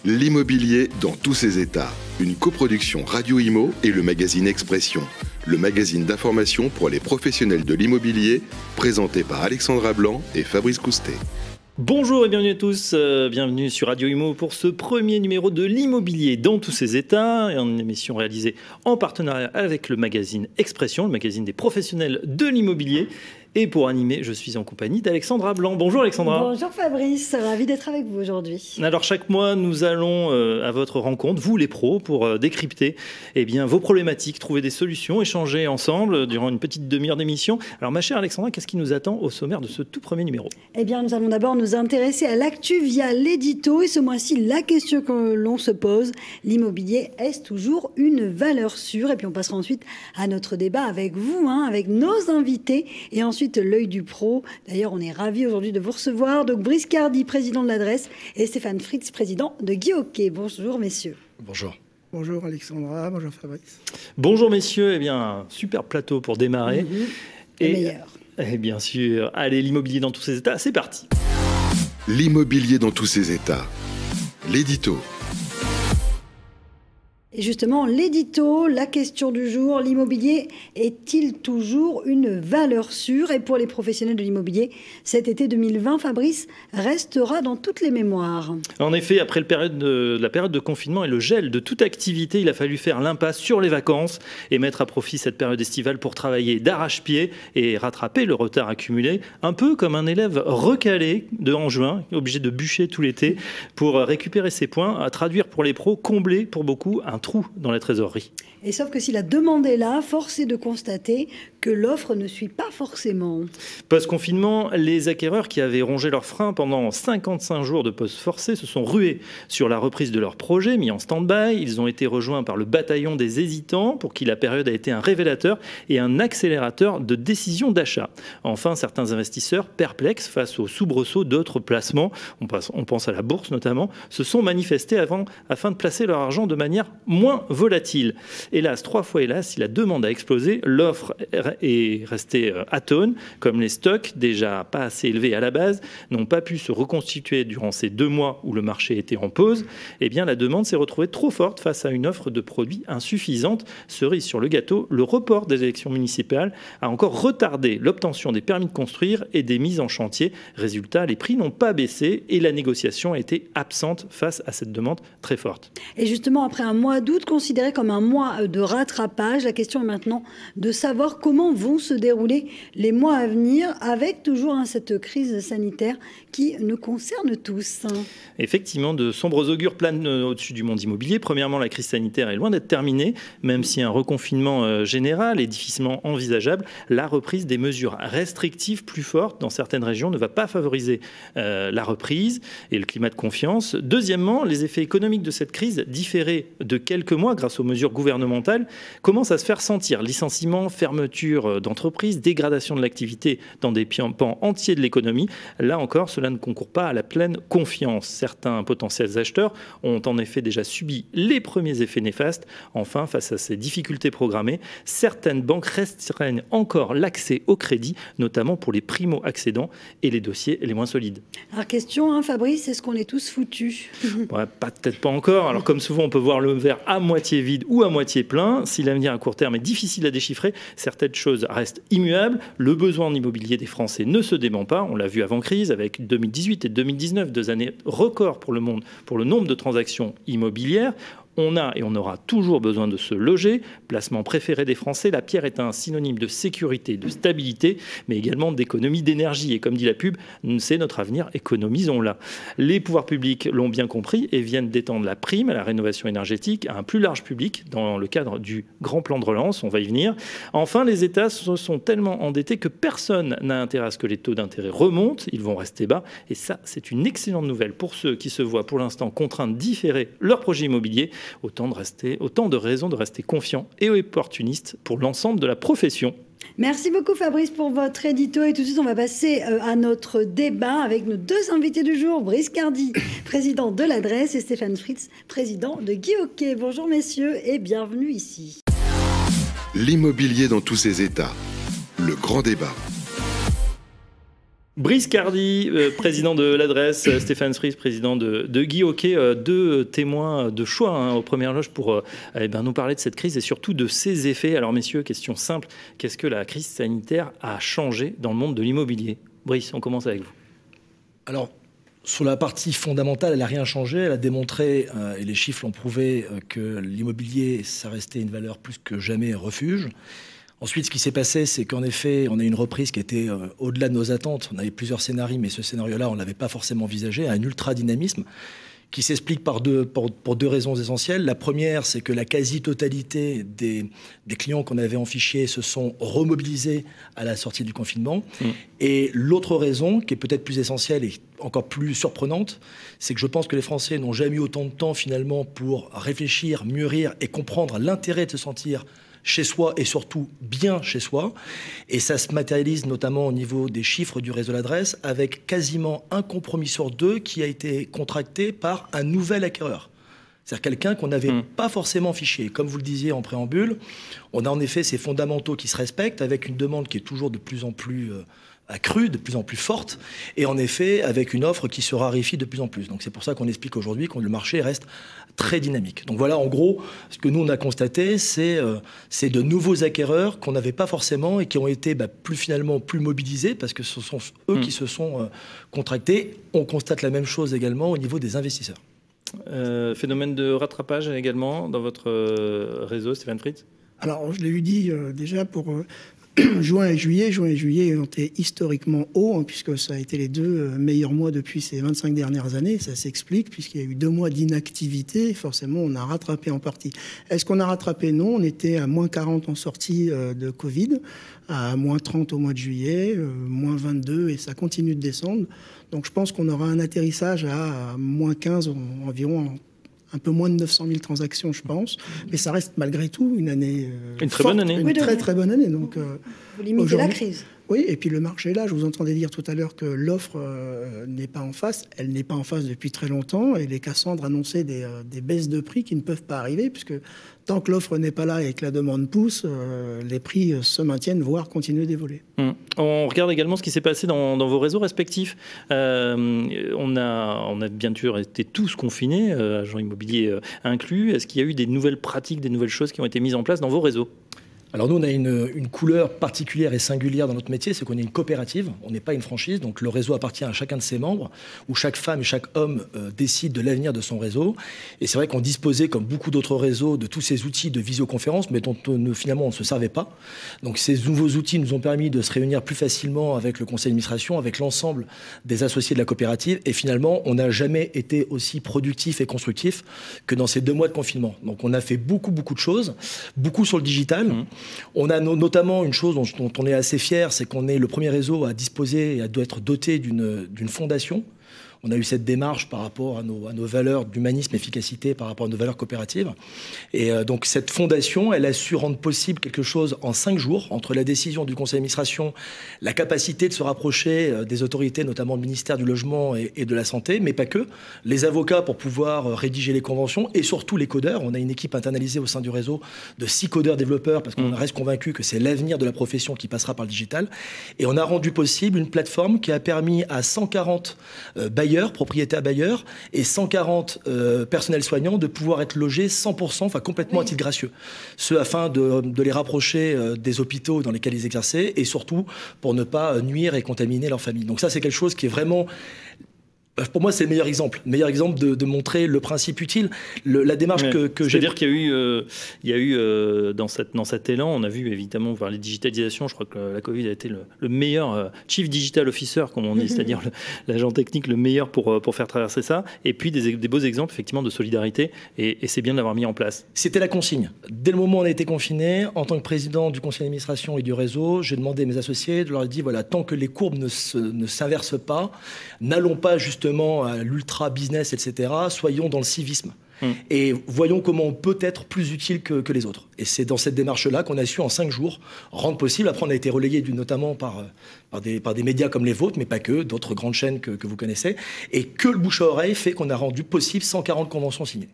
L'immobilier dans tous ses états. Une coproduction Radio Imo et le magazine Expression. Le magazine d'information pour les professionnels de l'immobilier, présenté par Alexandra Blanc et Fabrice Coustet. Bonjour et bienvenue à tous, bienvenue sur Radio Imo pour ce premier numéro de l'immobilier dans tous ses états, et une émission réalisée en partenariat avec le magazine Expression, le magazine des professionnels de l'immobilier. Et pour animer, je suis en compagnie d'Alexandra Blanc. Bonjour Alexandra. Bonjour Fabrice, ravi d'être avec vous aujourd'hui. Alors chaque mois, nous allons à votre rencontre, vous les pros, pour décrypter vos problématiques, trouver des solutions, échanger ensemble durant une petite demi-heure d'émission. Alors ma chère Alexandra, qu'est-ce qui nous attend au sommaire de ce tout premier numéro ? Eh bien, nous allons d'abord nous intéresser à l'actu via l'édito. Et ce mois-ci, la question que l'on se pose, l'immobilier est-ce toujours une valeur sûre ? Et puis on passera ensuite à notre débat avec vous, avec nos invités. Et ensuite, l'œil du pro. D'ailleurs, on est ravis aujourd'hui de vous recevoir. Donc, Brice Cardi, président de l'Adresse, et Stéphane Fritz, président de Guy Hockey. Bonjour, messieurs. Bonjour. Bonjour Alexandra, bonjour Fabrice. Bonjour, messieurs. Eh bien, un super plateau pour démarrer. Le meilleur. Et bien sûr, allez, l'immobilier dans tous ses états, c'est parti. L'immobilier dans tous ses états. L'édito. Et justement, l'édito, la question du jour, l'immobilier est-il toujours une valeur sûre ? Et pour les professionnels de l'immobilier, cet été 2020, Fabrice, restera dans toutes les mémoires. En effet, après la période de confinement et le gel de toute activité, il a fallu faire l'impasse sur les vacances et mettre à profit cette période estivale pour travailler d'arrache-pied et rattraper le retard accumulé, un peu comme un élève recalé en juin, obligé de bûcher tout l'été pour récupérer ses points, à traduire pour les pros, combler pour beaucoup un trou dans la trésorerie. Et sauf que si la demande est là, force est de constater que l'offre ne suit pas forcément. Post-confinement, les acquéreurs qui avaient rongé leurs freins pendant 55 jours de pause forcée se sont rués sur la reprise de leur projet, mis en stand-by. Ils ont été rejoints par le bataillon des hésitants, pour qui la période a été un révélateur et un accélérateur de décisions d'achat. Enfin, certains investisseurs, perplexes face aux soubresauts d'autres placements, on pense à la bourse notamment, se sont manifestés afin de placer leur argent de manière moins volatile. Hélas, 3 fois hélas, si la demande a explosé, l'offre est restée atone, comme les stocks, déjà pas assez élevés à la base, n'ont pas pu se reconstituer durant ces 2 mois où le marché était en pause. Eh bien, la demande s'est retrouvée trop forte face à une offre de produits insuffisante. Cerise sur le gâteau, le report des élections municipales a encore retardé l'obtention des permis de construire et des mises en chantier. Résultat, les prix n'ont pas baissé et la négociation a été absente face à cette demande très forte. Et justement, après un mois d'août considéré comme un mois de rattrapage, la question est maintenant de savoir comment vont se dérouler les mois à venir, avec toujours cette crise sanitaire qui nous concerne tous. Effectivement, de sombres augures planent au-dessus du monde immobilier. Premièrement, la crise sanitaire est loin d'être terminée, même si un reconfinement général est difficilement envisageable. La reprise des mesures restrictives plus fortes dans certaines régions ne va pas favoriser la reprise et le climat de confiance. Deuxièmement, les effets économiques de cette crise, différés de quelques mois grâce aux mesures gouvernementales, commencent à se faire sentir. Licenciements, fermeture d'entreprises, dégradation de l'activité dans des pans entiers de l'économie. Là encore, cela ne concourt pas à la pleine confiance. Certains potentiels acheteurs ont en effet déjà subi les premiers effets néfastes. Enfin, face à ces difficultés programmées, certaines banques restreignent encore l'accès au crédit, notamment pour les primo-accédants et les dossiers les moins solides. Alors question, Fabrice, est-ce qu'on est tous foutus ? Peut-être pas encore. Alors comme souvent, on peut voir le verre à moitié vide ou à moitié plein. Si l'avenir à court terme est difficile à déchiffrer, certaines choses restent immuables. Le besoin en immobilier des Français ne se dément pas. On l'a vu avant crise avec 2018 et 2019, 2 années records pour le monde, pour le nombre de transactions immobilières. On a et on aura toujours besoin de se loger. Placement préféré des Français, la pierre est un synonyme de sécurité, de stabilité, mais également d'économie d'énergie. Et comme dit la pub, c'est notre avenir, économisons-la. Les pouvoirs publics l'ont bien compris et viennent d'étendre la prime à la rénovation énergétique à un plus large public dans le cadre du grand plan de relance, on va y venir. Enfin, les États se sont tellement endettés que personne n'a intérêt à ce que les taux d'intérêt remontent, ils vont rester bas. Et ça, c'est une excellente nouvelle pour ceux qui se voient pour l'instant contraints de différer leur projet immobilier. Autant de raisons de rester confiants et opportunistes pour l'ensemble de la profession. Merci beaucoup Fabrice pour votre édito. Et tout de suite, on va passer à notre débat avec nos 2 invités du jour. Brice Cardi, président de l'Adresse, et Stéphane Fritz, président de Guy Hockey. Bonjour messieurs et bienvenue ici. L'immobilier dans tous ses états. Le grand débat. Brice Cardy, président de l'Adresse, Stéphane Fries, président de Guy Hockey, deux témoins de choix aux premières loges pour nous parler de cette crise et surtout de ses effets. Alors messieurs, question simple, qu'est-ce que la crise sanitaire a changé dans le monde de l'immobilier? Brice, on commence avec vous. Alors, sur la partie fondamentale, elle n'a rien changé. Elle a démontré, et les chiffres l'ont prouvé, que l'immobilier, ça restait une valeur plus que jamais refuge. Ensuite, ce qui s'est passé, c'est qu'en effet, on a une reprise qui était au-delà de nos attentes. On avait plusieurs scénarios, mais ce scénario-là, on ne l'avait pas forcément envisagé, un ultra-dynamisme qui s'explique pour deux raisons essentielles. La première, c'est que la quasi-totalité des clients qu'on avait en fichier se sont remobilisés à la sortie du confinement. Et l'autre raison, qui est peut-être plus essentielle et encore plus surprenante, c'est que je pense que les Français n'ont jamais eu autant de temps finalement pour réfléchir, mûrir et comprendre l'intérêt de se sentir chez soi et surtout bien chez soi. Et ça se matérialise notamment au niveau des chiffres du réseau L'Adresse avec quasiment un compromis sur deux qui a été contracté par un nouvel acquéreur. C'est-à-dire quelqu'un qu'on n'avait pas forcément fiché. Comme vous le disiez en préambule, on a en effet ces fondamentaux qui se respectent avec une demande qui est toujours de plus en plus accrue, de plus en plus forte, et en effet avec une offre qui se raréfie de plus en plus. Donc c'est pour ça qu'on explique aujourd'hui que le marché reste très dynamique. Donc voilà, en gros, ce que nous on a constaté, c'est de nouveaux acquéreurs qu'on n'avait pas forcément et qui ont été finalement plus mobilisés parce que ce sont eux qui se sont contractés. On constate la même chose également au niveau des investisseurs. Phénomène de rattrapage également dans votre réseau, Stéphane Fries? Alors, je l'ai eu dit déjà pour juin et juillet ont été historiquement hauts, puisque ça a été les deux meilleurs mois depuis ces 25 dernières années. Ça s'explique, puisqu'il y a eu 2 mois d'inactivité. Forcément, on a rattrapé en partie. Est-ce qu'on a rattrapé? Non, on était à moins 40 en sortie de Covid, à moins 30 au mois de juillet, moins 22, et ça continue de descendre. Donc je pense qu'on aura un atterrissage à moins 15, environ un peu moins de 900 000 transactions, je pense. Mais ça reste malgré tout une année une très bonne année. Une très bonne année. Donc, vous limitez la crise. Oui, et puis le marché est là. Je vous entendais dire tout à l'heure que l'offre n'est pas en face. Elle n'est pas en face depuis très longtemps. Et les Cassandres annonçaient des baisses de prix qui ne peuvent pas arriver, puisque tant que l'offre n'est pas là et que la demande pousse, les prix se maintiennent, voire continuent d'évoluer. On regarde également ce qui s'est passé dans vos réseaux respectifs. On a bien sûr été tous confinés, agents immobiliers inclus. Est-ce qu'il y a eu des nouvelles pratiques, des nouvelles choses qui ont été mises en place dans vos réseaux? Alors nous, on a une couleur particulière et singulière dans notre métier, c'est qu'on est une coopérative, on n'est pas une franchise, donc le réseau appartient à chacun de ses membres, où chaque femme et chaque homme décide de l'avenir de son réseau. Et c'est vrai qu'on disposait, comme beaucoup d'autres réseaux, de tous ces outils de visioconférence, mais dont finalement on ne se servait pas. Donc ces nouveaux outils nous ont permis de se réunir plus facilement avec le conseil d'administration, avec l'ensemble des associés de la coopérative, et finalement on n'a jamais été aussi productif et constructif que dans ces 2 mois de confinement. Donc on a fait beaucoup de choses, beaucoup sur le digital. On a notamment une chose dont on est assez fier, c'est qu'on est le premier réseau à disposer et à être doté d'une fondation. On a eu cette démarche par rapport à nos valeurs d'humanisme, efficacité, par rapport à nos valeurs coopératives. Et donc cette fondation, elle a su rendre possible quelque chose en 5 jours, entre la décision du conseil d'administration, la capacité de se rapprocher des autorités, notamment le ministère du Logement et de la Santé, mais pas que, les avocats pour pouvoir rédiger les conventions et surtout les codeurs. On a une équipe internalisée au sein du réseau de 6 codeurs développeurs parce qu'on reste convaincu que c'est l'avenir de la profession qui passera par le digital. Et on a rendu possible une plateforme qui a permis à 140 bailleurs, propriétaires bailleurs, et 140 personnels soignants de pouvoir être logés 100%, enfin complètement à titre gracieux. Ce afin de les rapprocher des hôpitaux dans lesquels ils exerçaient et surtout pour ne pas nuire et contaminer leur famille. Donc ça, c'est quelque chose qui est vraiment... Pour moi, c'est le meilleur exemple de montrer le principe utile, la démarche que j'ai... C'est-à-dire qu'il y a eu dans cet élan, on a vu évidemment les digitalisations, je crois que la Covid a été le meilleur Chief Digital Officer, comme on dit, c'est-à-dire l'agent technique le meilleur pour faire traverser ça, et puis des beaux exemples effectivement de solidarité, et c'est bien de l'avoir mis en place. C'était la consigne. Dès le moment où on a été confinés, en tant que président du conseil d'administration et du réseau, j'ai demandé à mes associés, je leur ai dit, voilà, tant que les courbes ne s'inversent pas, n'allons pas justement à l'ultra-business, etc., soyons dans le civisme. Et voyons comment on peut être plus utile que les autres. Et c'est dans cette démarche-là qu'on a su, en 5 jours, rendre possible. Après, on a été relayé notamment par des médias comme les vôtres, mais pas que, d'autres grandes chaînes que vous connaissez. Et que le bouche à oreille fait qu'on a rendu possible 140 conventions signées.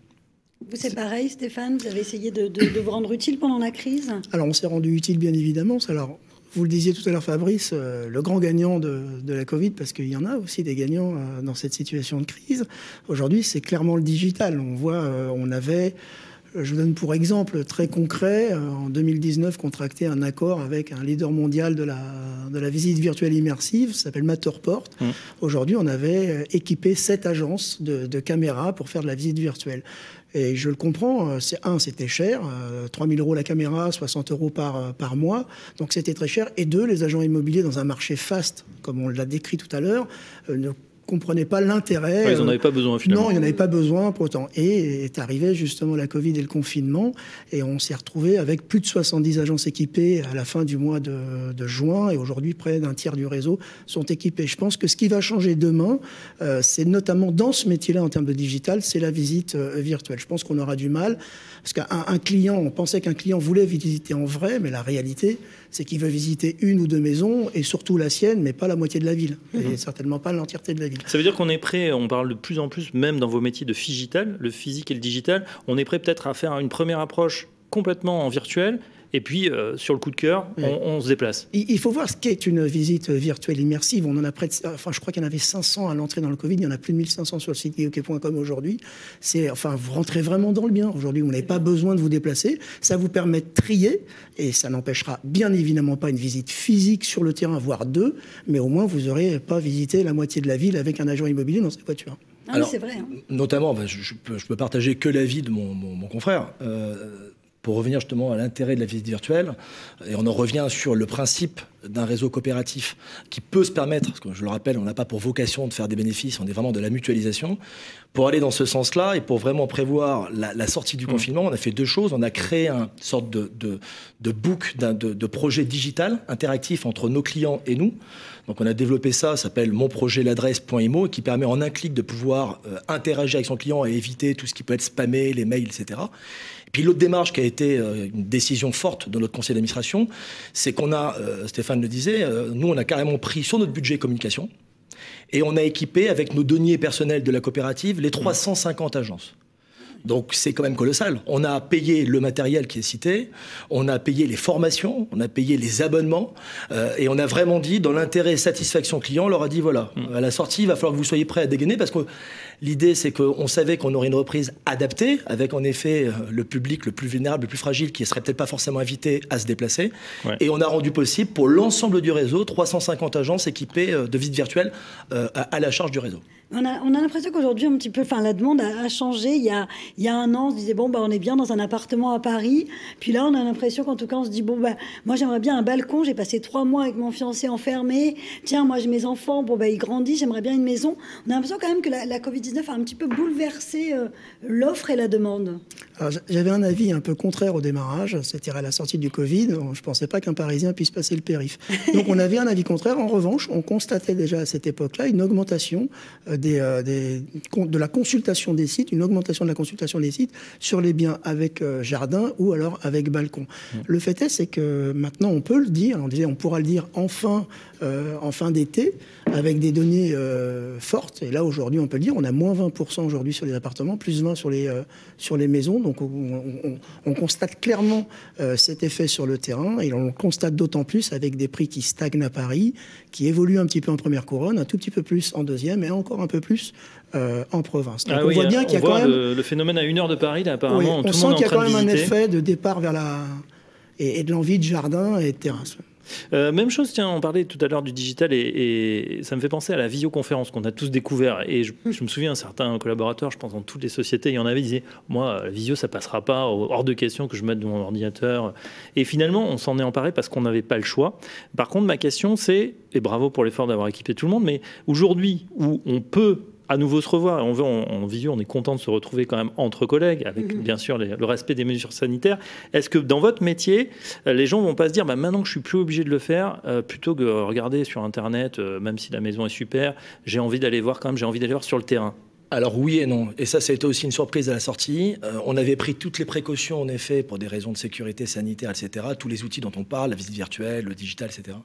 Vous, c'est pareil, Stéphane? Vous avez essayé de vous rendre utile pendant la crise? Alors, on s'est rendu utile, bien évidemment. Alors, Vous le disiez tout à l'heure, Fabrice, le grand gagnant de la Covid, parce qu'il y en a aussi des gagnants dans cette situation de crise, aujourd'hui, c'est clairement le digital. On voit, on avait... Je vous donne pour exemple très concret, en 2019, contracté un accord avec un leader mondial de la visite virtuelle immersive, ça s'appelle Matterport. Aujourd'hui, on avait équipé 7 agences de caméras pour faire de la visite virtuelle. Et je le comprends, c'était cher, 3 000 € la caméra, 60 € par mois, donc c'était très cher. Et 2, les agents immobiliers dans un marché fast, comme on l'a décrit tout à l'heure, ne comprenaient pas l'intérêt. Ouais, ils n'en avaient pas besoin finalement. Non, il n'y en avait pas besoin pour autant. Et est arrivé justement la Covid et le confinement, et on s'est retrouvé avec plus de 70 agences équipées à la fin du mois de juin, et aujourd'hui près d'un tiers du réseau sont équipés. Je pense que ce qui va changer demain, c'est notamment dans ce métier-là en termes de digital, c'est la visite virtuelle. Je pense qu'on aura du mal, parce qu'un client, on pensait qu'un client voulait visiter en vrai, mais la réalité, c'est qu'il veut visiter 1 ou 2 maisons, et surtout la sienne, mais pas la moitié de la ville, et certainement pas l'entièreté de la ville. Ça veut dire qu'on est prêt, on parle de plus en plus, même dans vos métiers de phygital, le physique et le digital, on est prêt peut-être à faire une première approche complètement en virtuel, et puis sur le coup de cœur, on se déplace. Il faut voir ce qu'est une visite virtuelle immersive. On en a je crois qu'il y en avait 500 à l'entrée dans le Covid, il y en a plus de 1500 sur le site guihockey.com aujourd'hui. Vous rentrez vraiment dans le bien. Aujourd'hui, vous n'avez pas besoin de vous déplacer. Ça vous permet de trier, et ça n'empêchera bien évidemment pas une visite physique sur le terrain, voire 2, mais au moins vous n'aurez pas visité la moitié de la ville avec un agent immobilier dans sa voiture. Ah oui, c'est vrai. Notamment, je peux partager que l'avis de mon confrère. Pour revenir justement à l'intérêt de la visite virtuelle, et on en revient sur le principe d'un réseau coopératif qui peut se permettre, parce que je le rappelle, on n'a pas pour vocation de faire des bénéfices, on est vraiment de la mutualisation. Pour aller dans ce sens-là et pour vraiment prévoir la sortie du confinement, on a fait 2 choses. On a créé une sorte de book, de projet digital interactif entre nos clients et nous. Donc on a développé ça s'appelle monprojetladresse.imo, qui permet en un clic de pouvoir interagir avec son client et éviter tout ce qui peut être spammé, les mails, etc. Puis l'autre démarche qui a été une décision forte de notre conseil d'administration, c'est qu'on a, Stéphane le disait, nous on a carrément pris sur notre budget communication et on a équipé avec nos deniers personnels de la coopérative les 350 agences. Donc c'est quand même colossal. On a payé le matériel qui est cité, on a payé les formations, on a payé les abonnements, et on a vraiment dit, dans l'intérêt satisfaction client, on leur a dit voilà, à la sortie, il va falloir que vous soyez prêts à dégainer, parce que l'idée c'est qu'on savait qu'on aurait une reprise adaptée, avec en effet le public le plus vulnérable, le plus fragile, qui ne serait peut-être pas forcément invité à se déplacer. Ouais. Et on a rendu possible pour l'ensemble du réseau 350 agences équipées de visites virtuelles à la charge du réseau. On a l'impression qu'aujourd'hui, un petit peu, la demande a changé. Il y a un an, on se disait, on est bien dans un appartement à Paris. Puis là, on a l'impression qu'en tout cas, on se dit, moi, j'aimerais bien un balcon. J'ai passé 3 mois avec mon fiancé enfermé. Tiens, moi, j'ai mes enfants. Ils grandissent. J'aimerais bien une maison. On a l'impression quand même que la Covid-19 a un petit peu bouleversé l'offre et la demande. Alors, j'avais un avis un peu contraire au démarrage. C'était à la sortie du Covid. Je ne pensais pas qu'un Parisien puisse passer le périph'. Donc, on avait un avis contraire. En revanche, on constatait déjà à cette époque-là une augmentation de la consultation des sites, une augmentation de la consultation des sites sur les biens avec jardin ou alors avec balcon. Le fait est, c'est que maintenant on peut le dire, on pourra le dire en fin d'été, avec des données fortes. Et là aujourd'hui on peut le dire, on a moins 20% aujourd'hui sur les appartements, plus 20 sur les maisons. Donc on constate clairement cet effet sur le terrain, et on le constate d'autant plus avec des prix qui stagnent à Paris, qui évoluent un petit peu en première couronne, un tout petit peu plus en deuxième, et encore un peu plus en province. Donc on voit bien qu'il y a quand même le phénomène à 1 heure de Paris, là, apparemment, oui, tout le monde est en train de visiter. On sent qu'il y a quand même un effet de départ vers et de l'envie de jardin et de terrasse. Même chose, tiens, on parlait tout à l'heure du digital et ça me fait penser à la visioconférence qu'on a tous découvert. Et je me souviens, certains collaborateurs, je pense dans toutes les sociétés, il y en avait, ils disaient moi, la visio, ça passera pas, hors de question que je mette mon ordinateur. Et finalement, on s'en est emparé parce qu'on n'avait pas le choix. Par contre, ma question, c'est, et bravo pour l'effort d'avoir équipé tout le monde, mais aujourd'hui, où on peut à nouveau se revoir, et en visio, on est content de se retrouver quand même entre collègues, avec bien sûr le respect des mesures sanitaires. Est-ce que dans votre métier, les gens vont pas se dire maintenant que je suis plus obligé de le faire, plutôt que regarder sur Internet, même si la maison est super, j'ai envie d'aller voir sur le terrain? Alors oui et non, et ça a été aussi une surprise à la sortie. On avait pris toutes les précautions en effet pour des raisons de sécurité sanitaire, etc. Tous les outils dont on parle, la visite virtuelle, le digital, etc.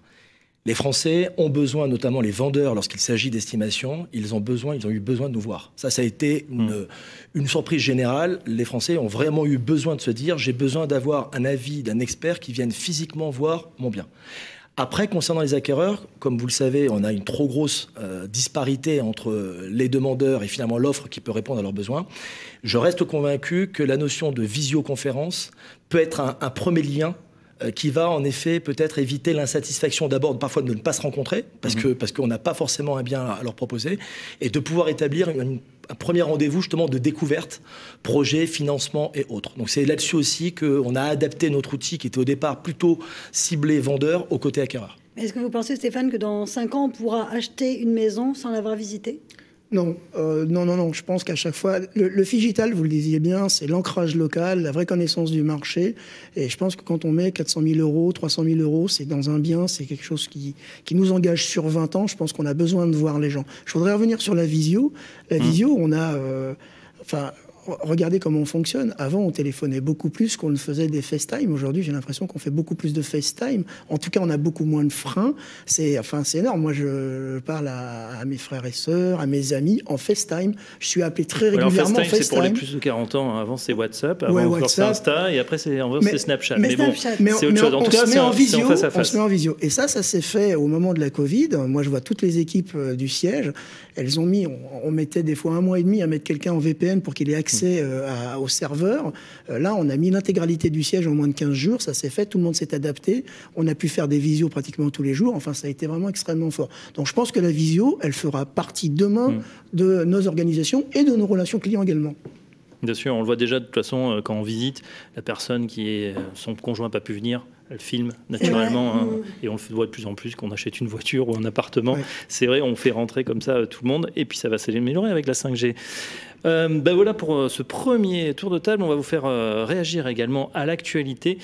Les Français ont besoin, notamment les vendeurs, lorsqu'il s'agit d'estimation, ils ont eu besoin de nous voir. Ça a été une surprise générale. Les Français ont vraiment eu besoin de se dire, j'ai besoin d'avoir un avis d'un expert qui vienne physiquement voir mon bien. Après, concernant les acquéreurs, comme vous le savez, on a une trop grosse disparité entre les demandeurs et finalement l'offre qui peut répondre à leurs besoins. Je reste convaincu que la notion de visioconférence peut être un premier lien qui va en effet peut-être éviter l'insatisfaction d'abord parfois de ne pas se rencontrer parce qu'on n'a pas forcément un bien à leur proposer et de pouvoir établir un premier rendez-vous justement de découverte, projet, financement et autres. Donc c'est là-dessus aussi qu'on a adapté notre outil qui était au départ plutôt ciblé vendeur au côté acquéreur. Est-ce que vous pensez, Stéphane, que dans 5 ans, on pourra acheter une maison sans l'avoir visitée ? Non, non. Je pense qu'à chaque fois, le Figital, vous le disiez bien, c'est l'ancrage local, la vraie connaissance du marché. Et je pense que quand on met 400 000 euros, 300 000 euros, c'est dans un bien, c'est quelque chose qui nous engage sur 20 ans. Je pense qu'on a besoin de voir les gens. Je voudrais revenir sur la visio. La visio, on a... Regardez comment on fonctionne. Avant, on téléphonait beaucoup plus qu'on ne faisait des FaceTime. Aujourd'hui, j'ai l'impression qu'on fait beaucoup plus de FaceTime. En tout cas, on a beaucoup moins de freins. C'est énorme. Moi, je parle à mes frères et sœurs, à mes amis en FaceTime. Je suis appelé très régulièrement en FaceTime. C'est pour les plus de 40 ans. Avant, c'est WhatsApp. Avant, c'est Insta. Et après, c'est Snapchat. Mais bon, c'est autre chose. En tout cas, c'est en face à face. On se met en visio. Et ça s'est fait au moment de la Covid. Moi, je vois toutes les équipes du siège. Elles ont mis... On mettait des fois 1 mois et demi à mettre quelqu'un en VPN pour qu'il ait accès au serveur. Là, on a mis l'intégralité du siège en moins de 15 jours. Ça s'est fait, tout le monde s'est adapté. On a pu faire des visios pratiquement tous les jours. Enfin, ça a été vraiment extrêmement fort. Donc, je pense que la visio, elle fera partie demain de nos organisations et de nos relations clients également. Bien sûr, on le voit déjà de toute façon quand on visite, la personne qui est son conjoint n'a pas pu venir, elle filme naturellement et on le voit de plus en plus qu'on achète une voiture ou un appartement. Ouais. C'est vrai, on fait rentrer comme ça tout le monde et puis ça va s'améliorer avec la 5G. Voilà pour ce premier tour de table. On va vous faire réagir également à l'actualité.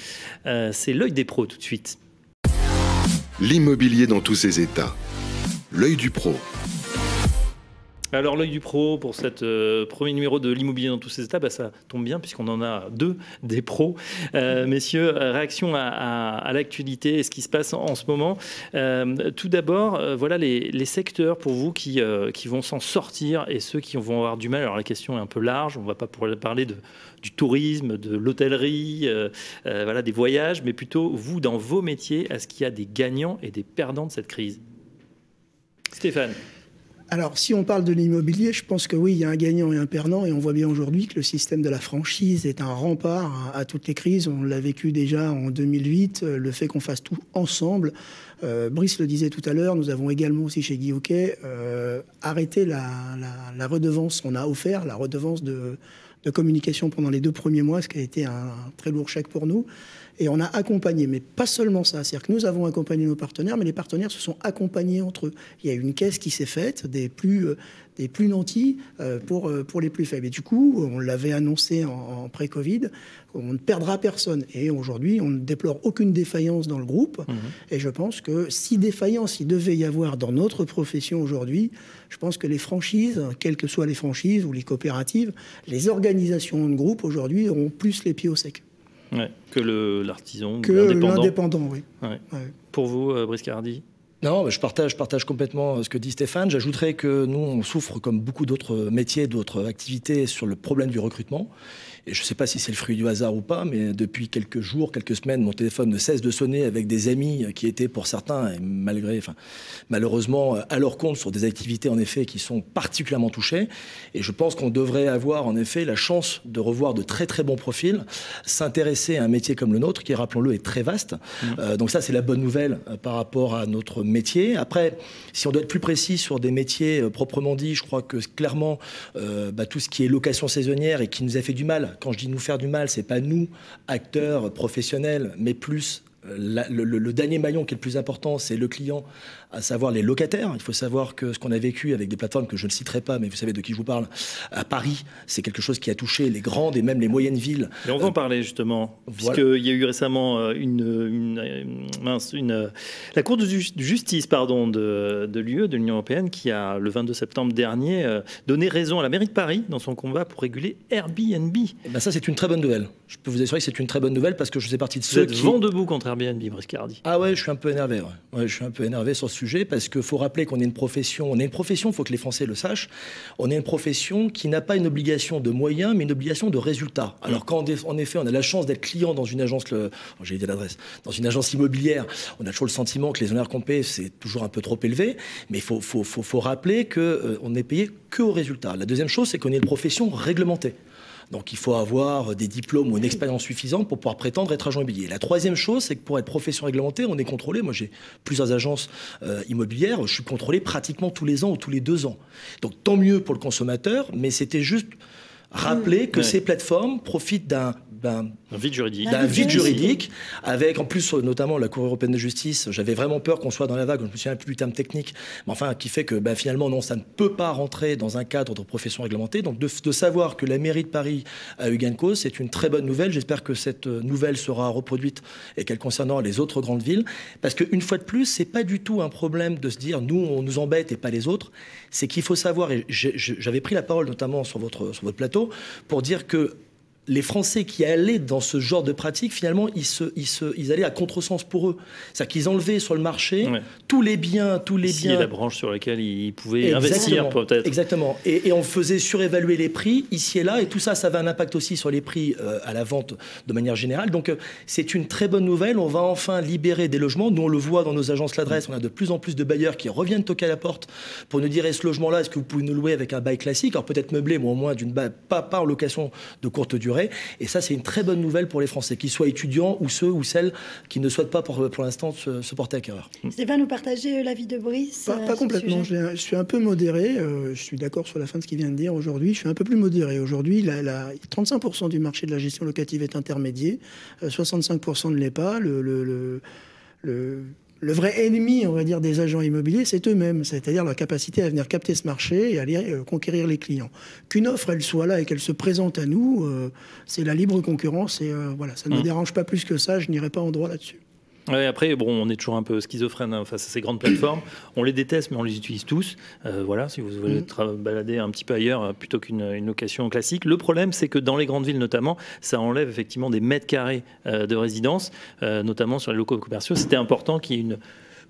C'est l'œil des pros tout de suite. L'immobilier dans tous ses états. L'œil du pro. Alors l'œil du pro pour cette premier numéro de l'immobilier dans tous ses états, ça tombe bien puisqu'on en a 2 des pros. Messieurs, réaction à l'actualité et ce qui se passe en ce moment. Tout d'abord, voilà les secteurs pour vous qui vont s'en sortir et ceux qui vont avoir du mal. Alors la question est un peu large, on ne va pas parler du tourisme, de l'hôtellerie, voilà, des voyages, mais plutôt vous dans vos métiers, est-ce qu'il y a des gagnants et des perdants de cette crise ? Stéphane. Alors, si on parle de l'immobilier, je pense que oui, il y a un gagnant et un perdant, et on voit bien aujourd'hui que le système de la franchise est un rempart à toutes les crises. On l'a vécu déjà en 2008, le fait qu'on fasse tout ensemble. Brice le disait tout à l'heure, nous avons également aussi chez Guy Hockey arrêté la redevance, on a offert la redevance de communication pendant les 2 premiers mois, ce qui a été un très lourd chèque pour nous. Et on a accompagné, mais pas seulement ça. C'est-à-dire que nous avons accompagné nos partenaires, mais les partenaires se sont accompagnés entre eux. Il y a une caisse qui s'est faite, des plus nantis pour les plus faibles. Et du coup, on l'avait annoncé en pré-Covid, on ne perdra personne. Et aujourd'hui, on ne déplore aucune défaillance dans le groupe. Et je pense que si défaillance il devait y avoir dans notre profession aujourd'hui, je pense que les franchises, quelles que soient les franchises ou les coopératives, les organisations de groupe aujourd'hui auront plus les pieds au sec. Ouais, que l'artisan, que l'indépendant, oui. Ouais. Ouais. Pour vous, Brice Cardi ? Non, je partage complètement ce que dit Stéphane. J'ajouterais que nous, on souffre, comme beaucoup d'autres métiers, d'autres activités, sur le problème du recrutement. Et je ne sais pas si c'est le fruit du hasard ou pas, mais depuis quelques jours, quelques semaines, mon téléphone ne cesse de sonner avec des amis qui étaient pour certains, et malheureusement, à leur compte sur des activités en effet qui sont particulièrement touchées. Et je pense qu'on devrait avoir en effet la chance de revoir de très très bons profils, s'intéresser à un métier comme le nôtre, qui, rappelons-le, est très vaste. Donc ça, c'est la bonne nouvelle par rapport à notre métier. Après, si on doit être plus précis sur des métiers proprement dit, je crois que clairement, tout ce qui est location saisonnière et qui nous a fait du mal. Quand je dis nous faire du mal, c'est pas nous, acteurs professionnels, mais plus le dernier maillon qui est le plus important, c'est le client, à savoir les locataires. Il faut savoir que ce qu'on a vécu avec des plateformes que je ne citerai pas, mais vous savez de qui je vous parle, à Paris, c'est quelque chose qui a touché les grandes et même les moyennes villes. Et on va en parler justement, voilà. Puisqu'il y a eu récemment la Cour de justice de l'UE, de l'Union européenne, qui a, le 22 septembre dernier, donné raison à la mairie de Paris dans son combat pour réguler Airbnb. Ça, c'est une très bonne nouvelle. Je peux vous assurer que c'est une très bonne nouvelle parce que je fais partie de ceux qui... vent debout contre Airbnb, Brice Cardi. Ah ouais, je suis un peu énervé. Ouais, je suis un peu énervé sur ce sujet parce qu'il faut rappeler qu'on est une profession. On est une profession, il faut que les Français le sachent. On est une profession qui n'a pas une obligation de moyens, mais une obligation de résultats. Alors quand en effet, on a la chance d'être client dans une agence, j'ai dit l'adresse, dans une agence immobilière, on a toujours le sentiment que les honoraires qu'on paie, c'est toujours un peu trop élevé. Mais il faut rappeler qu'on n'est payé que au résultat. La deuxième chose, c'est qu'on est une profession réglementée. Donc il faut avoir des diplômes ou une expérience suffisante pour pouvoir prétendre être agent immobilier. La troisième chose, c'est que pour être profession réglementée, on est contrôlé. Moi, j'ai plusieurs agences immobilières. Je suis contrôlé pratiquement tous les ans ou tous les 2 ans. Donc tant mieux pour le consommateur, mais c'était juste rappeler que ces plateformes profitent d'un vide juridique. D'un vide juridique, avec en plus notamment la Cour européenne de justice. J'avais vraiment peur qu'on soit dans la vague, je me souviens plus du terme technique, mais enfin qui fait que finalement non, ça ne peut pas rentrer dans un cadre de profession réglementée. Donc de savoir que la mairie de Paris a eu gain de cause, c'est une très bonne nouvelle. J'espère que cette nouvelle sera reproduite et qu'elle concernera les autres grandes villes, parce qu'une fois de plus, c'est pas du tout un problème de se dire nous on nous embête et pas les autres. C'est qu'il faut savoir, et j'avais pris la parole notamment sur votre plateau pour dire que les Français qui allaient dans ce genre de pratique, finalement, ils allaient à contresens pour eux. C'est-à-dire qu'ils enlevaient sur le marché tous les biens... Ici, la branche sur laquelle ils pouvaient investir, peut-être. Exactement. Et on faisait surévaluer les prix, ici et là, et tout ça, ça avait un impact aussi sur les prix à la vente de manière générale. Donc, c'est une très bonne nouvelle. On va enfin libérer des logements. Nous, on le voit dans nos agences l'adresse. On a de plus en plus de bailleurs qui reviennent toquer à la porte pour nous dire, ce logement-là, est-ce que vous pouvez nous louer avec un bail classique? Alors, peut-être meublé, mais au moins pas en location de courte durée. Et ça, c'est une très bonne nouvelle pour les Français, qu'ils soient étudiants ou ceux ou celles qui ne souhaitent pas pour l'instant se porter acquéreur. Stéphane, vous partagez l'avis de Brice? Pas complètement. Je suis un peu modéré. Je suis d'accord sur la fin de ce qu'il vient de dire aujourd'hui. Je suis un peu plus modéré. Aujourd'hui, 35% du marché de la gestion locative est intermédiaire. 65% ne l'est pas. Le vrai ennemi, on va dire, des agents immobiliers, c'est eux-mêmes, c'est-à-dire leur capacité à venir capter ce marché et à aller conquérir les clients. Qu'une offre, elle soit là et qu'elle se présente à nous, c'est la libre concurrence et voilà, ça ne me dérange pas plus que ça, je n'irai pas en droit là-dessus. Ouais, après, on est toujours un peu schizophrène face à ces grandes plateformes. On les déteste, mais on les utilise tous. Voilà, si vous voulez balader un petit peu ailleurs plutôt qu'une location classique. Le problème, c'est que dans les grandes villes, notamment, ça enlève effectivement des mètres carrés de résidence, notamment sur les locaux commerciaux. C'était important qu'il y ait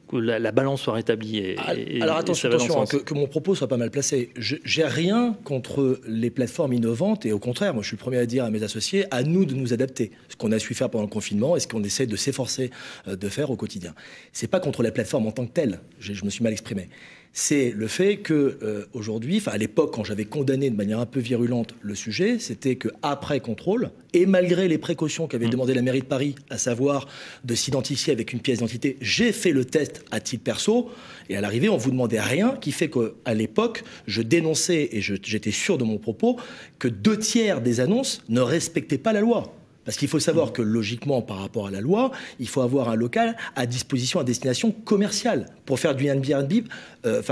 que la balance soit rétablie. Alors attention, que mon propos soit pas mal placé. J'ai rien contre les plateformes innovantes et au contraire, moi je suis le premier à dire à mes associés, à nous de nous adapter. Ce qu'on a su faire pendant le confinement et ce qu'on essaie de s'efforcer de faire au quotidien. C'est pas contre la plateforme en tant que telle, je me suis mal exprimé. C'est le fait que aujourd'hui, à l'époque, quand j'avais condamné de manière un peu virulente le sujet, c'était qu'après contrôle, et malgré les précautions qu'avait demandé la mairie de Paris, à savoir de s'identifier avec une pièce d'identité, j'ai fait le test à titre perso, et à l'arrivée, on vous demandait rien, qui fait qu'à l'époque, je dénonçais, et j'étais sûr de mon propos, que 2/3 des annonces ne respectaient pas la loi. Parce qu'il faut savoir que logiquement, par rapport à la loi, il faut avoir un local à disposition, à destination commerciale pour faire du Airbnb,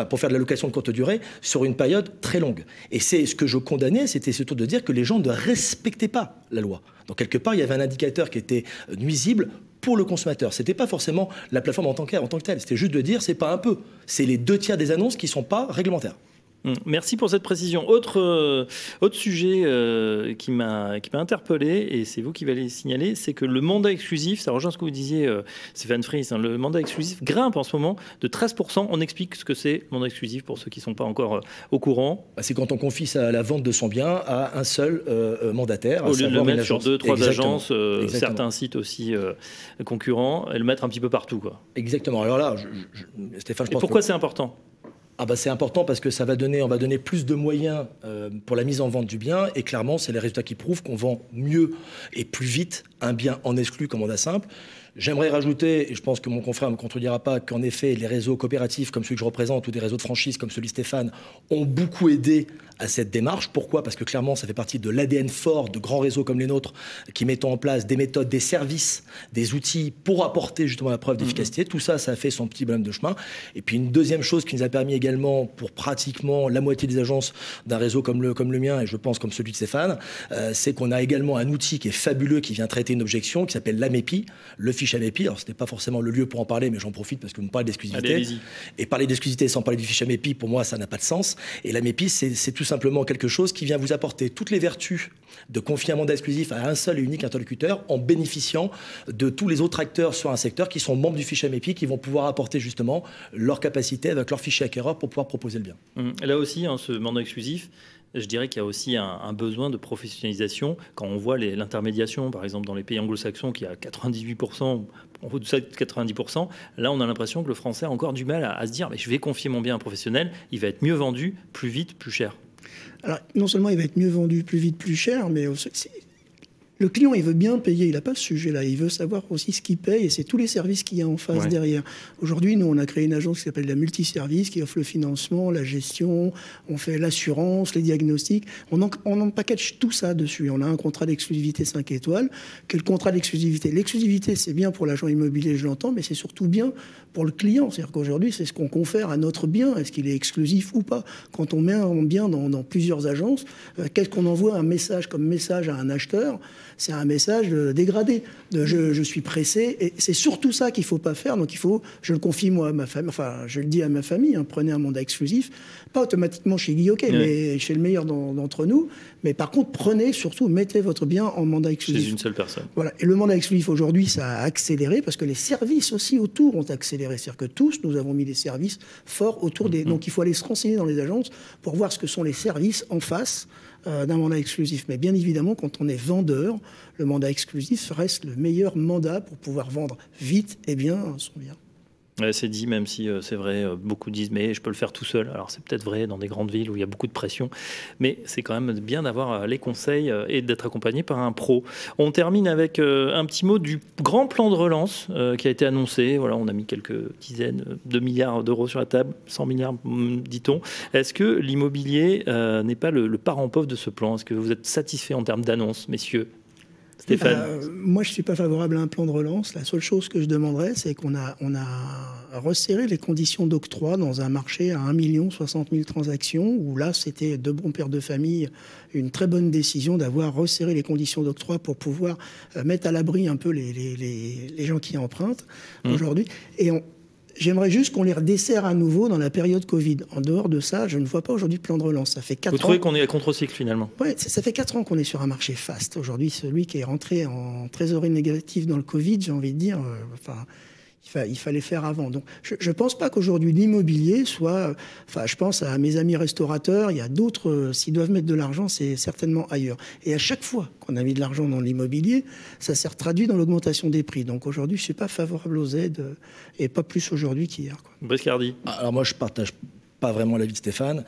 pour faire de la location de courte durée sur une période très longue. Et c'est ce que je condamnais, c'était surtout de dire que les gens ne respectaient pas la loi. Donc quelque part, il y avait un indicateur qui était nuisible pour le consommateur. C'était pas forcément la plateforme en tant que telle. C'était juste de dire, c'est pas un peu. C'est les 2/3 des annonces qui sont pas réglementaires. Merci pour cette précision. Autre sujet qui m'a interpellé, et c'est vous qui allez le signaler, c'est que le mandat exclusif, ça rejoint ce que vous disiez, Stéphane Fries, le mandat exclusif grimpe en ce moment de 13%. On explique ce que c'est, le mandat exclusif, pour ceux qui ne sont pas encore au courant. C'est quand on confie la vente de son bien à un seul mandataire. Au lieu de le mettre sur 2-3 agences, certains sites aussi concurrents, et le mettre un petit peu partout, quoi. Exactement. Alors là, Stéphane, je pense pourquoi c'est important ? C'est important parce que on va donner plus de moyens pour la mise en vente du bien, et clairement, c'est les résultats qui prouvent qu'on vend mieux et plus vite un bien en exclu comme mandat simple. J'aimerais rajouter, et je pense que mon confrère ne me contredira pas, qu'en effet, les réseaux coopératifs comme celui que je représente ou des réseaux de franchise comme celui de Stéphane ont beaucoup aidé à cette démarche. Pourquoi ? Parce que clairement, ça fait partie de l'ADN fort de grands réseaux comme les nôtres qui mettent en place des méthodes, des services, des outils pour apporter justement la preuve d'efficacité. Tout ça, ça a fait son petit bonhomme de chemin. Et puis une deuxième chose qui nous a permis également, pour pratiquement la moitié des agences d'un réseau comme le mien, et je pense comme celui de Stéphane, c'est qu'on a également un outil qui est fabuleux, qui vient traiter une objection, qui s'appelle l'AMEPI, le fiches MEPI. Alors, ce n'est pas forcément le lieu pour en parler, mais j'en profite parce que vous me parlez d'exclusivité. Et parler d'exclusivité sans parler du fichier MEPI, pour moi, ça n'a pas de sens. Et la MEPI, c'est tout simplement quelque chose qui vient vous apporter toutes les vertus de confier un mandat exclusif à un seul et unique interlocuteur en bénéficiant de tous les autres acteurs sur un secteur qui sont membres du fichier MEPI, qui vont pouvoir apporter justement leur capacité avec leur fichier acquéreur pour pouvoir proposer le bien. Là aussi, ce mandat exclusif, je dirais qu'il y a aussi un besoin de professionnalisation. Quand on voit l'intermédiation, par exemple, dans les pays anglo-saxons, qui est à 98%, en haut de ça, 90%, là, on a l'impression que le français a encore du mal à se dire « je vais confier mon bien à un professionnel, il va être mieux vendu, plus vite, plus cher ». Alors, non seulement il va être mieux vendu, plus vite, plus cher, mais le client, il veut bien payer, il n'a pas ce sujet-là. Il veut savoir aussi ce qu'il paye et c'est tous les services qu'il y a en face derrière. Aujourd'hui, nous, on a créé une agence qui s'appelle la Multiservice, qui offre le financement, la gestion, on fait l'assurance, les diagnostics. On en package tout ça dessus. On a un contrat d'exclusivité 5 étoiles. Quel contrat d'exclusivité? L'exclusivité, c'est bien pour l'agent immobilier, je l'entends, mais c'est surtout bien pour le client. C'est-à-dire qu'aujourd'hui, c'est ce qu'on confère à notre bien. Est-ce qu'il est exclusif ou pas? Quand on met un bien dans plusieurs agences, qu'est-ce qu'on envoie un message comme message à un acheteur? C'est un message dégradé, je suis pressé, et c'est surtout ça qu'il ne faut pas faire. Donc je le confie moi à ma famille, enfin je le dis à ma famille, prenez un mandat exclusif, pas automatiquement chez Guy Hockey, mais chez le meilleur d'entre nous. Mais par contre, mettez votre bien en mandat exclusif. Chez une seule personne. Voilà. Et le mandat exclusif aujourd'hui, ça a accéléré parce que les services aussi autour ont accéléré. C'est-à-dire que tous, nous avons mis des services forts autour des. Donc il faut aller se renseigner dans les agences pour voir ce que sont les services en face d'un mandat exclusif. Mais bien évidemment, quand on est vendeur, le mandat exclusif reste le meilleur mandat pour pouvoir vendre vite et bien son bien. Ouais, c'est dit, même si c'est vrai, beaucoup disent mais je peux le faire tout seul. Alors c'est peut-être vrai dans des grandes villes où il y a beaucoup de pression, mais c'est quand même bien d'avoir les conseils et d'être accompagné par un pro. On termine avec un petit mot du grand plan de relance qui a été annoncé. Voilà, on a mis quelques dizaines de milliards d'euros sur la table, 100 milliards dit-on. Est-ce que l'immobilier n'est pas le parent pauvre de ce plan? Est-ce que vous êtes satisfait en termes d'annonce, messieurs? Stéphane. Moi, je ne suis pas favorable à un plan de relance. La seule chose que je demanderais, c'est qu'on a resserré les conditions d'octroi dans un marché à 1 060 000 transactions, où là, c'était de bons pères de famille une très bonne décision d'avoir resserré les conditions d'octroi pour pouvoir mettre à l'abri un peu les gens qui empruntent aujourd'hui. Et j'aimerais juste qu'on les redessert à nouveau dans la période Covid. En dehors de ça, je ne vois pas aujourd'hui de plan de relance. Ça fait 4 ans. Vous trouvez qu'on est à contre-cycle finalement? Oui, ça fait 4 ans qu'on est sur un marché faste. Aujourd'hui, celui qui est rentré en trésorerie négative dans le Covid, j'ai envie de dire, il fallait faire avant. Donc, je ne pense pas qu'aujourd'hui l'immobilier soit... Enfin, je pense à mes amis restaurateurs. Il y a d'autres, s'ils doivent mettre de l'argent, c'est certainement ailleurs. Et à chaque fois qu'on a mis de l'argent dans l'immobilier, ça s'est traduit dans l'augmentation des prix. Donc aujourd'hui, je ne suis pas favorable aux aides, et pas plus aujourd'hui qu'hier. Briscardi. Alors moi, je partage pas vraiment l'avis de Stéphane.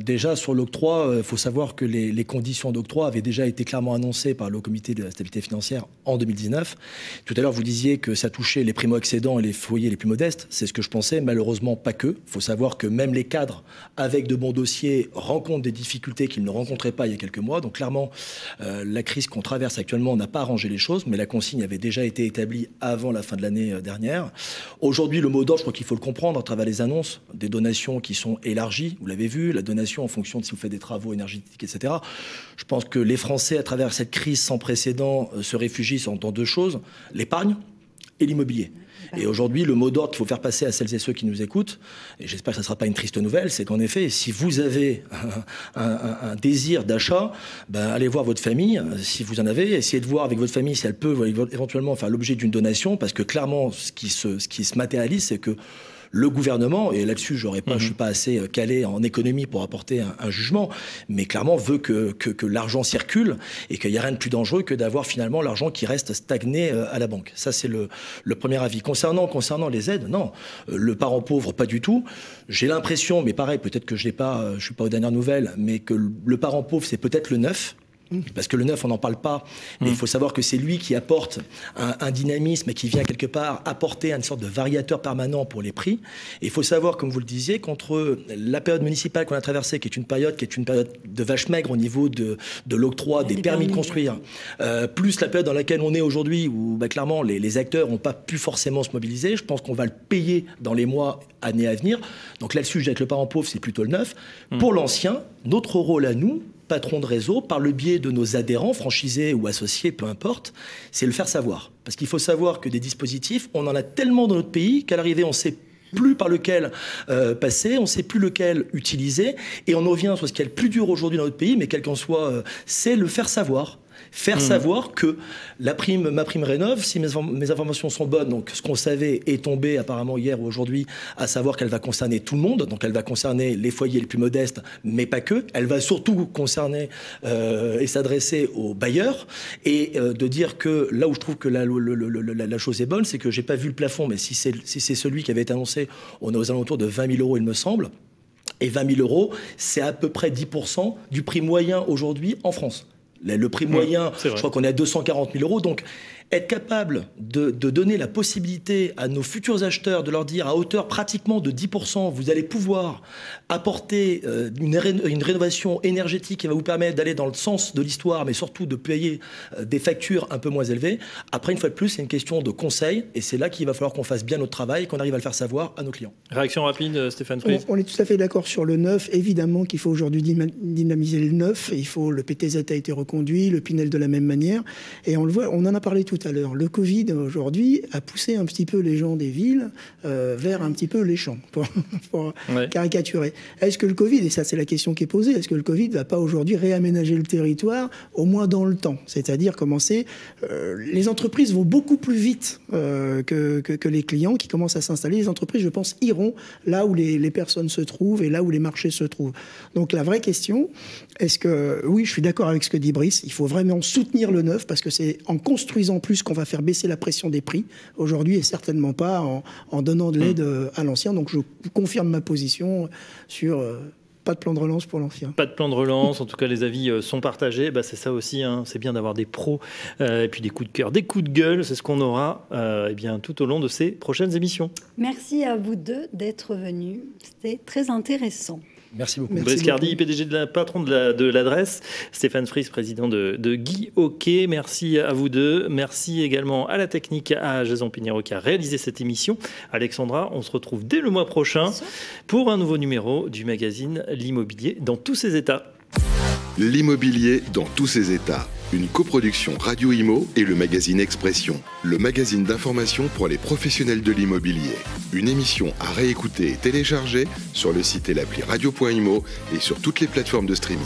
Déjà, sur l'octroi, il faut savoir que les conditions d'octroi avaient déjà été clairement annoncées par le Comité de la stabilité financière en 2019. Tout à l'heure, vous disiez que ça touchait les primo-accédants et les foyers les plus modestes. C'est ce que je pensais. Malheureusement, pas que. Il faut savoir que même les cadres, avec de bons dossiers, rencontrent des difficultés qu'ils ne rencontraient pas il y a quelques mois. Donc clairement, la crise qu'on traverse actuellement n'a pas arrangé les choses, mais la consigne avait déjà été établie avant la fin de l'année dernière. Aujourd'hui, le mot d'ordre, je crois qu'il faut le comprendre à travers les annonces, des donations qui sont élargies, vous l'avez vu, la donation en fonction de si vous faites des travaux énergétiques, etc. Je pense que les Français, à travers cette crise sans précédent, se réfugient dans 2 choses, l'épargne et l'immobilier. Et aujourd'hui, le mot d'ordre qu'il faut faire passer à celles et ceux qui nous écoutent, et j'espère que ça ne sera pas une triste nouvelle, c'est qu'en effet, si vous avez un désir d'achat, allez voir votre famille, si vous en avez, essayez de voir avec votre famille si elle peut éventuellement faire l'objet d'une donation, parce que clairement, ce qui se matérialise, c'est que le gouvernement, et là-dessus, je ne suis pas assez calé en économie pour apporter un jugement, mais clairement veut que l'argent circule et qu'il n'y a rien de plus dangereux que d'avoir finalement l'argent qui reste stagné à la banque. Ça, c'est le premier avis. Concernant les aides, non. Le parent pauvre, pas du tout. J'ai l'impression, mais pareil, peut-être que je ne suis pas aux dernières nouvelles, mais que le parent pauvre, c'est peut-être le neuf. Parce que le neuf, on n'en parle pas, mais il faut savoir que c'est lui qui apporte un dynamisme et qui vient quelque part apporter une sorte de variateur permanent pour les prix. Et il faut savoir, comme vous le disiez, qu'entre la période municipale qu'on a traversée, qui est une période de vache maigre au niveau de l'octroi, des permis de construire, plus la période dans laquelle on est aujourd'hui, où clairement les acteurs n'ont pas pu forcément se mobiliser, je pense qu'on va le payer dans les mois, années à venir. Donc là-dessus, je dirais que le parent pauvre, c'est plutôt le neuf. Pour l'ancien, notre rôle à nous, patron de réseau, par le biais de nos adhérents, franchisés ou associés, peu importe, c'est le faire savoir. Parce qu'il faut savoir que des dispositifs, on en a tellement dans notre pays qu'à l'arrivée, on sait plus par lequel passer, on ne sait plus lequel utiliser, et on en revient sur ce qui est le plus dur aujourd'hui dans notre pays, mais quel qu'en soit, c'est le faire savoir. Faire savoir que ma prime rénov, si mes informations sont bonnes, donc ce qu'on savait est tombé apparemment hier ou aujourd'hui, à savoir qu'elle va concerner tout le monde, donc elle va concerner les foyers les plus modestes, mais pas que, elle va surtout concerner et s'adresser aux bailleurs, et de dire que là où je trouve que la chose est bonne, c'est que j'ai pas vu le plafond, mais si c'est celui qui avait été annoncé, on est aux alentours de 20 000 €, il me semble, et 20 000 €, c'est à peu près 10% du prix moyen aujourd'hui en France. Le prix moyen, je crois qu'on est à 240 000 €. Donc, être capable de donner la possibilité à nos futurs acheteurs de leur dire à hauteur pratiquement de 10%, vous allez pouvoir apporter une rénovation énergétique qui va vous permettre d'aller dans le sens de l'histoire, mais surtout de payer des factures un peu moins élevées. Après, une fois de plus, c'est une question de conseil, et c'est là qu'il va falloir qu'on fasse bien notre travail et qu'on arrive à le faire savoir à nos clients. Réaction rapide, Stéphane Fries. On est tout à fait d'accord sur le neuf. Évidemment qu'il faut aujourd'hui dynamiser le neuf. Le PTZ a été reconduit, le Pinel de la même manière. Et on le voit, on en a parlé tout à l'heure. Le Covid, aujourd'hui, a poussé un petit peu les gens des villes vers un petit peu les champs, pour caricaturer. Est-ce que le Covid, et ça c'est la question qui est posée, est-ce que le Covid ne va pas aujourd'hui réaménager le territoire, au moins dans le temps? C'est-à-dire commencer... les entreprises vont beaucoup plus vite que les clients qui commencent à s'installer. Les entreprises, je pense, iront là où les personnes se trouvent et là où les marchés se trouvent. Donc la vraie question, est-ce que... Oui, je suis d'accord avec ce que dit Brice, il faut vraiment soutenir le neuf, parce que c'est en construisant plus qu'on va faire baisser la pression des prix aujourd'hui, et certainement pas en donnant de l'aide à l'ancien. Donc je confirme ma position sur pas de plan de relance pour l'ancien. Pas de plan de relance, en tout cas les avis sont partagés. Bah, c'est ça aussi, hein. C'est bien d'avoir des pros et puis des coups de cœur, des coups de gueule. C'est ce qu'on aura eh bien, tout au long de ces prochaines émissions. Merci à vous deux d'être venus. C'était très intéressant. Merci beaucoup. Brice Cardi, PDG patron de l'adresse. Stéphane Fries, président de Guy Hockey. Merci à vous deux. Merci également à la technique, à Jason Pinheiro qui a réalisé cette émission. Alexandra, on se retrouve dès le mois prochain pour un nouveau numéro du magazine L'Immobilier dans tous ses états. L'immobilier dans tous ses états. Une coproduction Radio Imo et le magazine Expression, le magazine d'information pour les professionnels de l'immobilier. Une émission à réécouter et télécharger sur le site et l'appli radio.imo et sur toutes les plateformes de streaming.